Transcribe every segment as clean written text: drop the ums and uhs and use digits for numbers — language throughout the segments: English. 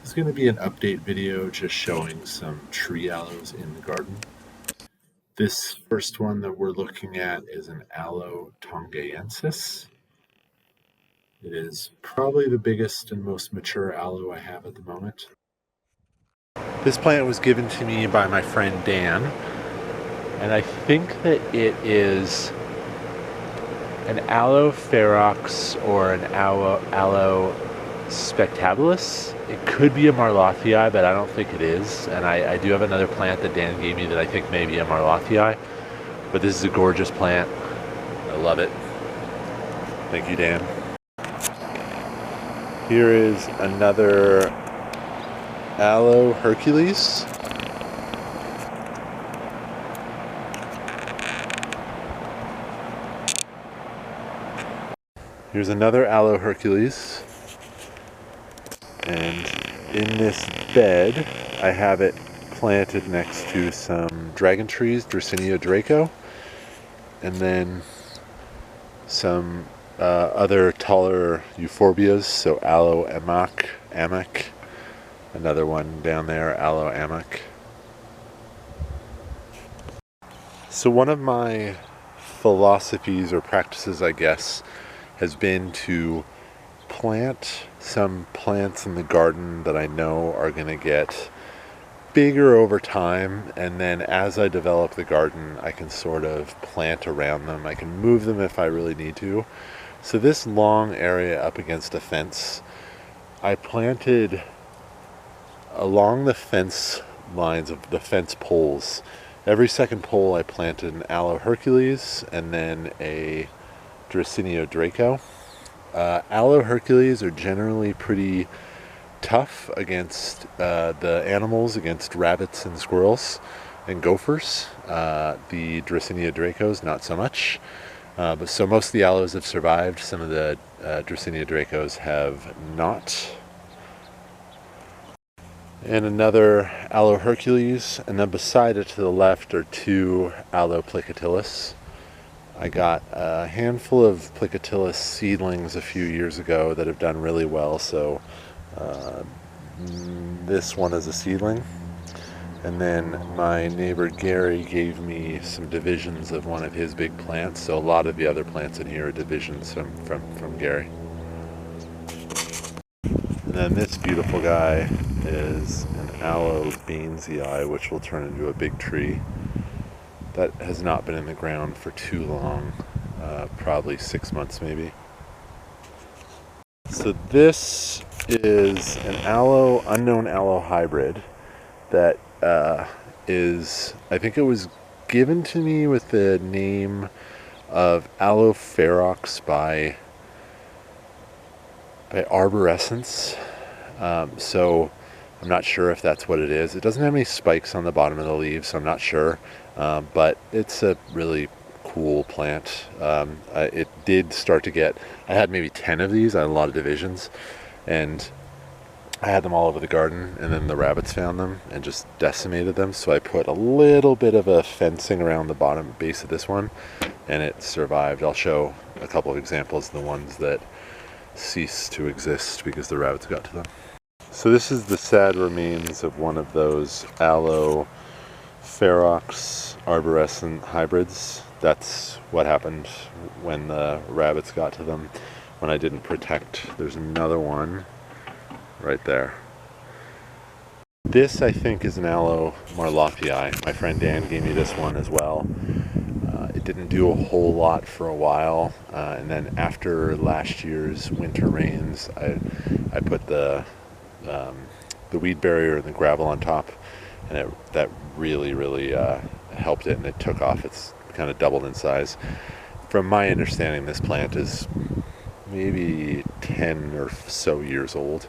This is going to be an update video just showing some tree aloes in the garden. This first one that we're looking at is an Aloe tongaensis. It is probably the biggest and most mature aloe I have at the moment. This plant was given to me by my friend Dan, and I think that it is an Aloe ferox or an Aloe spectabilis. It could be a Marlothii, but I don't think it is. And I do have another plant that Dan gave me that I think may be a Marlothii. But this is a gorgeous plant. I love it. Thank you, Dan. Here is another Aloe Hercules. Here's another Aloe Hercules. And in this bed, I have it planted next to some dragon trees, Dracaena Draco, and then some other taller euphorbias, so Aloe Amac, another one down there, Aloe Amac. So one of my philosophies or practices, I guess, has been to plant some plants in the garden that I know are going to get bigger over time, and then as I develop the garden I can sort of plant around them. I can move them if I really need to. So this long area up against a fence, I planted along the fence lines of the fence poles. Every second pole I planted an Aloe Hercules and then a Dracaena Draco. Aloe Hercules are generally pretty tough against the animals, against rabbits and squirrels and gophers. The Dracaena Dracos, not so much. But so most of the aloes have survived. Some of the Dracaena Dracos have not. And another Aloe Hercules, and then beside it to the left are two Aloe Plicatilis. I got a handful of Plicatilis seedlings a few years ago that have done really well, so this one is a seedling. And then my neighbor Gary gave me some divisions of one of his big plants, so a lot of the other plants in here are divisions from Gary. And then this beautiful guy is an Aloe Bainsii, which will turn into a big tree. That has not been in the ground for too long, probably 6 months maybe. So this is an unknown aloe hybrid that is, I think it was given to me with the name of Aloe ferox by Arborescence. So I'm not sure if that's what it is. It doesn't have any spikes on the bottom of the leaves, so I'm not sure. But it's a really cool plant. It did start to get, I had maybe 10 of these. I had a lot of divisions, and I had them all over the garden, and then the rabbits found them and just decimated them. So I put a little bit of a fencing around the bottom base of this one, and it survived. I'll show a couple of examples of the ones that ceased to exist because the rabbits got to them. So this is the sad remains of one of those Aloe ferox arborescent hybrids. That's what happened when the rabbits got to them, when I didn't protect. There's another one right there. This, I think, is an Aloe Marlothii. My friend Dan gave me this one as well. It didn't do a whole lot for a while, and then after last year's winter rains, I put the weed barrier and the gravel on top, and that really helped it, and it took off. It's kind of doubled in size. From my understanding, this plant is maybe 10 or so years old,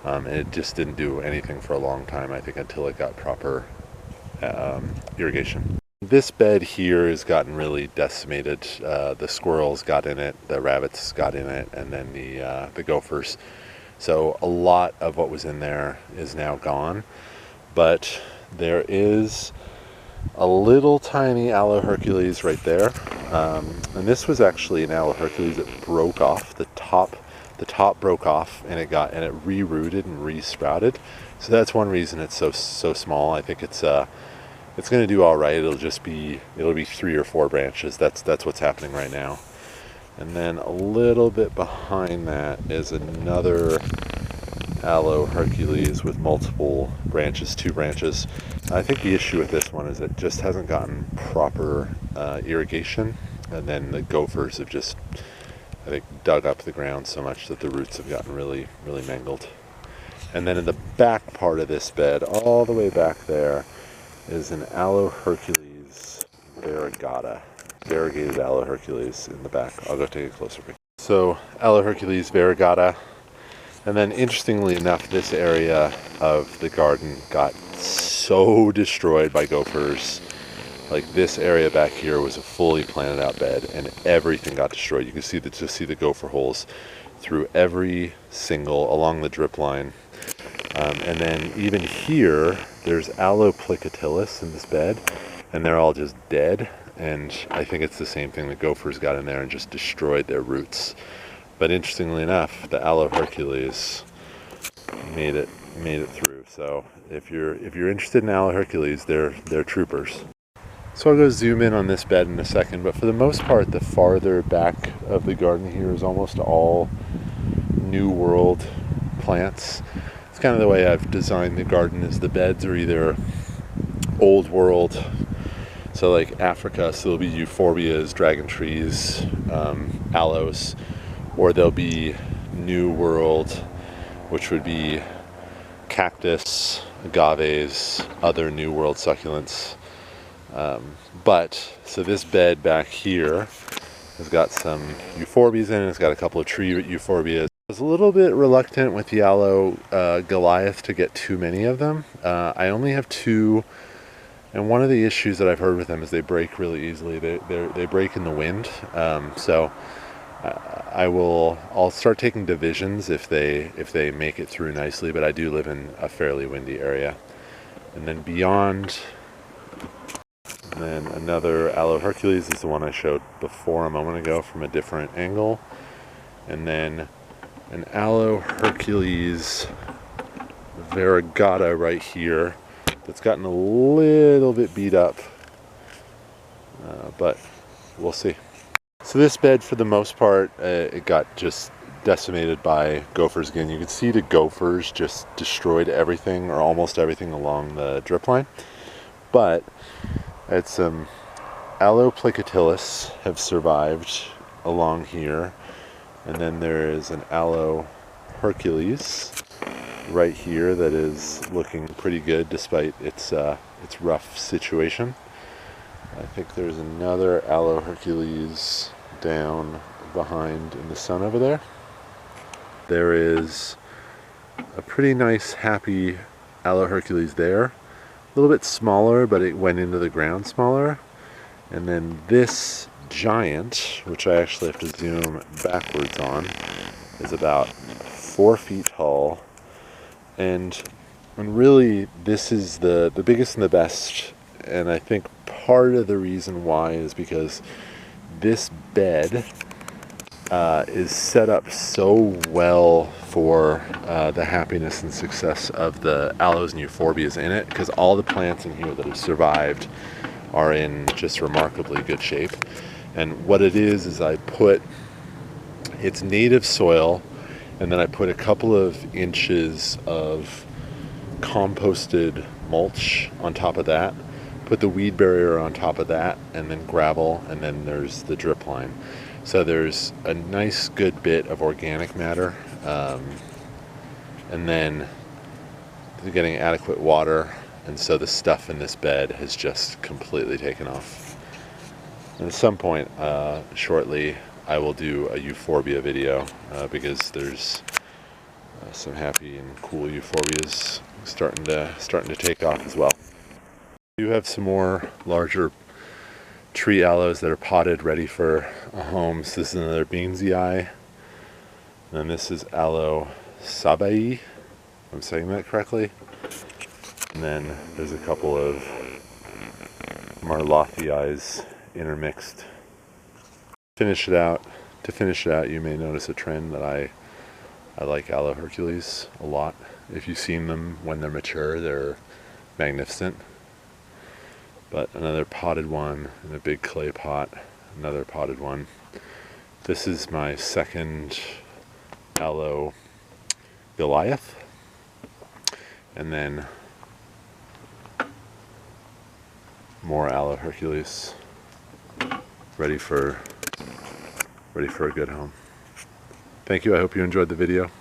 and it just didn't do anything for a long time, I think, until it got proper irrigation. This bed here has gotten really decimated. The squirrels got in it, the rabbits got in it, and then the gophers. So a lot of what was in there is now gone, but there is a little tiny Aloe Hercules right there. And this was actually an Aloe Hercules that broke off the top the top broke off and it re-rooted and re-sprouted. So that's one reason it's so small. I think it's going to do all right. It'll be 3 or 4 branches. That's what's happening right now. And then a little bit behind that is another Aloe Hercules with multiple branches, 2 branches. I think the issue with this one is it just hasn't gotten proper irrigation, and then the gophers have just, I think, dug up the ground so much that the roots have gotten really mangled. And then in the back part of this bed, all the way back there, is an Aloe Hercules variegata. Variegated Aloe Hercules in the back. I'll go take a closer picture. So Aloe Hercules variegata. And then interestingly enough, this area of the garden got so destroyed by gophers. Like this area back here was a fully planted out bed and everything got destroyed. You can see the gopher holes through every single, along the drip line. And then even here, there's Aloe plicatilis in this bed and they're all just dead. And I think it's the same thing. The gophers got in there and just destroyed their roots. But interestingly enough, the Aloe Hercules made it through. So if you're interested in Aloe Hercules, they're troopers. So I'll go zoom in on this bed in a second. But for the most part, the farther back of the garden here is almost all New World plants. It's kind of the way I've designed the garden. Is the beds are either Old World. So like Africa, so there'll be euphorbias, dragon trees, aloes, or there'll be New World, which would be cactus, agaves, other New World succulents. So this bed back here has got some euphorbias in it. It's got a couple of tree euphorbias. I was a little bit reluctant with the Aloe Goliath to get too many of them. I only have 2. And one of the issues that I've heard with them is they break really easily. They break in the wind. I'll start taking divisions if they make it through nicely. But I do live in a fairly windy area. And then beyond, and then another Aloe Hercules is the one I showed before a moment ago from a different angle. And then an Aloe Hercules variegata right here. That's gotten a little bit beat up, but we'll see. So this bed, for the most part, it got just decimated by gophers again. You can see the gophers just destroyed everything, or almost everything, along the drip line. But it's some Aloe plicatilis have survived along here, and then there is an Aloe Hercules right here that is looking pretty good despite its rough situation. I think there's another Aloe Hercules down behind in the sun over there. There is a pretty nice happy Aloe Hercules there. A little bit smaller, but it went into the ground smaller. And then this giant, which I actually have to zoom backwards on, is about 4 feet tall. And really, this is the biggest and the best, and I think part of the reason why is because this bed is set up so well for the happiness and success of the aloes and euphorbias in it, because all the plants in here that have survived are in just remarkably good shape. And what it is I put its native soil, and then I put a couple of inches of composted mulch on top of that, put the weed barrier on top of that, and then gravel, and then there's the drip line. So there's a nice good bit of organic matter, and then they're getting adequate water, and so the stuff in this bed has just completely taken off. And at some point shortly, I will do a euphorbia video because there's some happy and cool euphorbias starting to take off as well. We do have some more larger tree aloes that are potted, ready for a home. So this is another beansy eye, and this is Aloe sabai, if I'm saying that correctly. And then there's a couple of marlothii intermixed. To finish it out, you may notice a trend that I I like Aloe Hercules a lot. If you've seen them when they're mature, they're magnificent. But another potted one in a big clay pot, another potted one. This is my second Aloe Goliath. And then more Aloe Hercules, ready for a good home. Thank you. I hope you enjoyed the video.